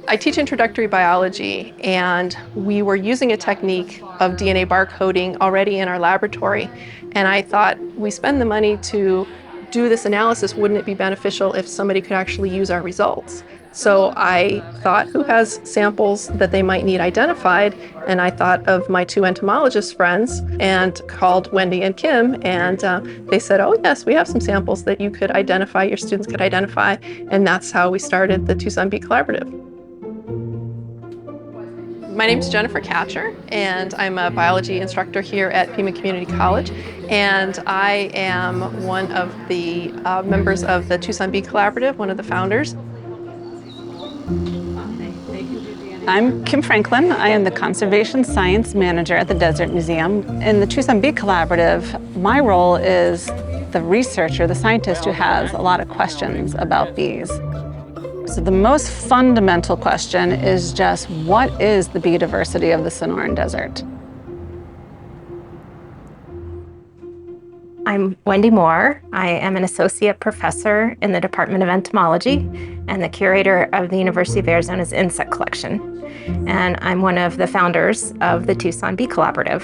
I teach introductory biology, and we were using a technique of DNA barcoding already in our laboratory. And I thought, we spend the money to do this analysis, wouldn't it be beneficial if somebody could actually use our results? So I thought, who has samples that they might need identified? And I thought of my two entomologist friends and called Wendy and Kim, and they said, oh yes, we have some samples that you could identify, your students could identify. And that's how we started the Tucson Bee Collaborative. My name is Jennifer Catcher, and I'm a biology instructor here at Pima Community College. And I am one of the members of the Tucson Bee Collaborative, one of the founders. I'm Kim Franklin. I am the Conservation Science Manager at the Desert Museum. In the Tucson Bee Collaborative, my role is the researcher, the scientist who has a lot of questions about bees. So the most fundamental question is just, what is the bee diversity of the Sonoran Desert? I'm Wendy Moore. I am an associate professor in the Department of Entomology and the curator of the University of Arizona's insect collection. And I'm one of the founders of the Tucson Bee Collaborative.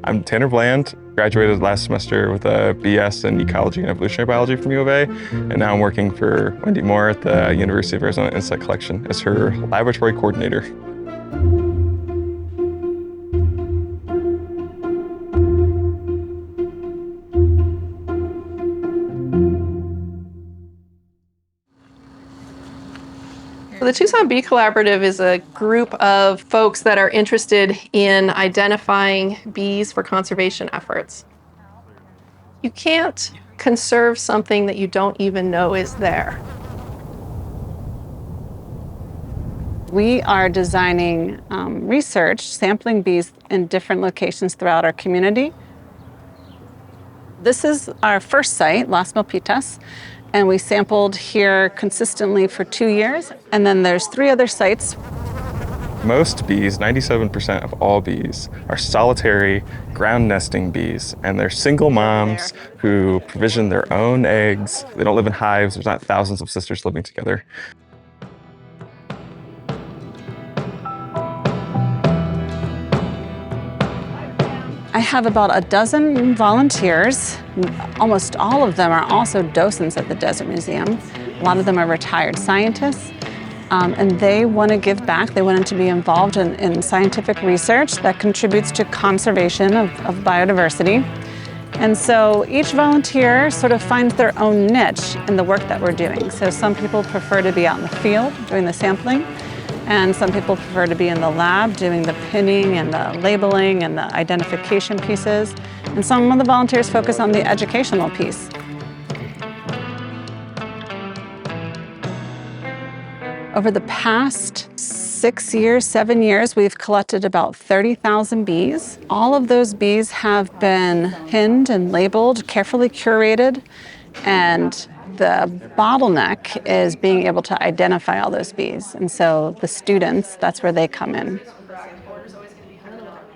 I'm Tanner Bland, graduated last semester with a BS in Ecology and Evolutionary Biology from U of A, and now I'm working for Wendy Moore at the University of Arizona Insect Collection as her laboratory coordinator. So the Tucson Bee Collaborative is a group of folks that are interested in identifying bees for conservation efforts. You can't conserve something that you don't even know is there. We are designing research, sampling bees in different locations throughout our community. This is our first site, Las Milpitas, and we sampled here consistently for 2 years. And then there's 3 other sites. Most bees, 97% of all bees, are solitary ground nesting bees, and they're single moms who provision their own eggs. They don't live in hives. There's not thousands of sisters living together. I have about a dozen volunteers. Almost all of them are also docents at the Desert Museum. A lot of them are retired scientists, and they want to give back. They want to be involved in scientific research that contributes to conservation of biodiversity. And so each volunteer sort of finds their own niche in the work that we're doing. So some people prefer to be out in the field doing the sampling, and some people prefer to be in the lab doing the pinning and the labeling and the identification pieces. And some of the volunteers focus on the educational piece. Over the past 6 years, 7 years, we've collected about 30,000 bees. All of those bees have been pinned and labeled, carefully curated, and the bottleneck is being able to identify all those bees. And so the students, that's where they come in.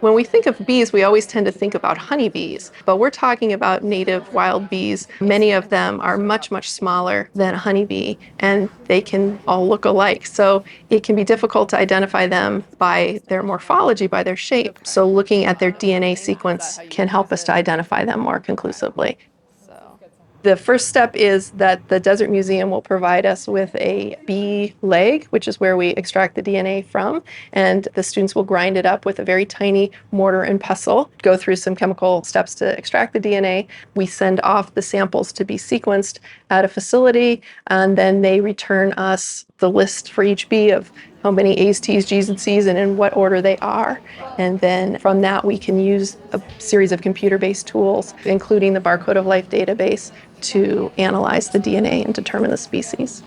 When we think of bees, we always tend to think about honeybees, but we're talking about native wild bees. Many of them are much, much smaller than a honeybee, and they can all look alike. So it can be difficult to identify them by their morphology, by their shape. So looking at their DNA sequence can help us to identify them more conclusively. The first step is that the Desert Museum will provide us with a bee leg, which is where we extract the DNA from, and the students will grind it up with a very tiny mortar and pestle, go through some chemical steps to extract the DNA. We send off the samples to be sequenced at a facility, and then they return us the list for each bee of how many A's, T's, G's, and C's, and in what order they are. And then from that, we can use a series of computer-based tools, including the Barcode of Life database, to analyze the DNA and determine the species.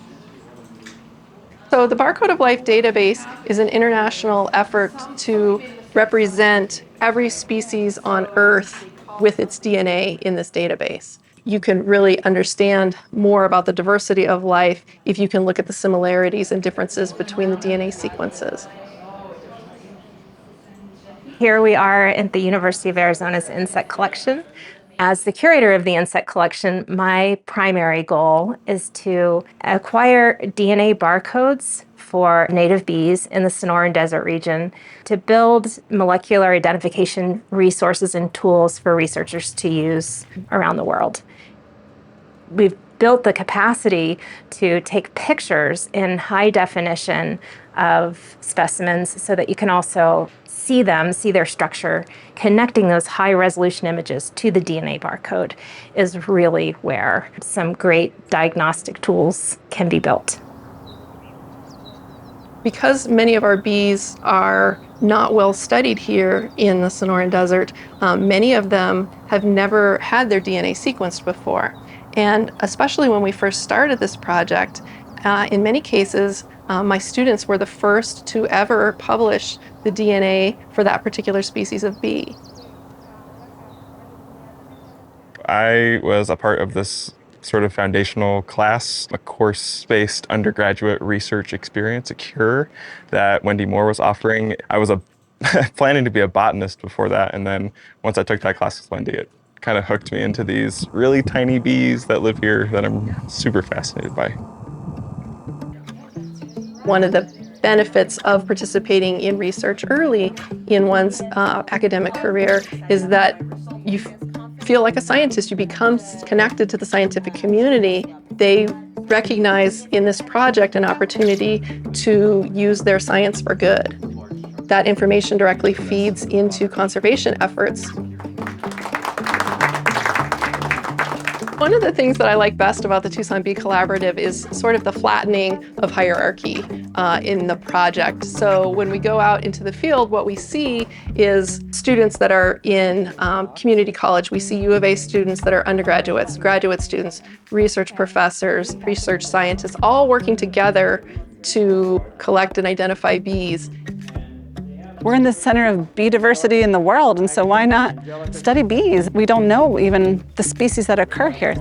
So the Barcode of Life database is an international effort to represent every species on Earth with its DNA in this database. You can really understand more about the diversity of life if you can look at the similarities and differences between the DNA sequences. Here we are at the University of Arizona's insect collection. As the curator of the insect collection, my primary goal is to acquire DNA barcodes for native bees in the Sonoran Desert region to build molecular identification resources and tools for researchers to use around the world. We've built the capacity to take pictures in high definition of specimens so that you can also see them, see their structure. Connecting those high resolution images to the DNA barcode is really where some great diagnostic tools can be built. Because many of our bees are not well studied here in the Sonoran Desert, many of them have never had their DNA sequenced before. And especially when we first started this project, in many cases, my students were the first to ever publish the DNA for that particular species of bee. I was a part of this sort of foundational class, a course-based undergraduate research experience, a cure that Wendy Moore was offering. I was planning to be a botanist before that, and then once I took that class with Wendy, it kind of hooked me into these really tiny bees that live here that I'm super fascinated by. One of the benefits of participating in research early in one's academic career is that you feel like a scientist. You become connected to the scientific community. They recognize in this project an opportunity to use their science for good. That information directly feeds into conservation efforts. One of the things that I like best about the Tucson Bee Collaborative is sort of the flattening of hierarchy in the project. So when we go out into the field, what we see is students that are in community college. We see U of A students that are undergraduates, graduate students, research professors, research scientists, all working together to collect and identify bees. We're in the center of bee diversity in the world, and so why not study bees? We don't know even the species that occur here.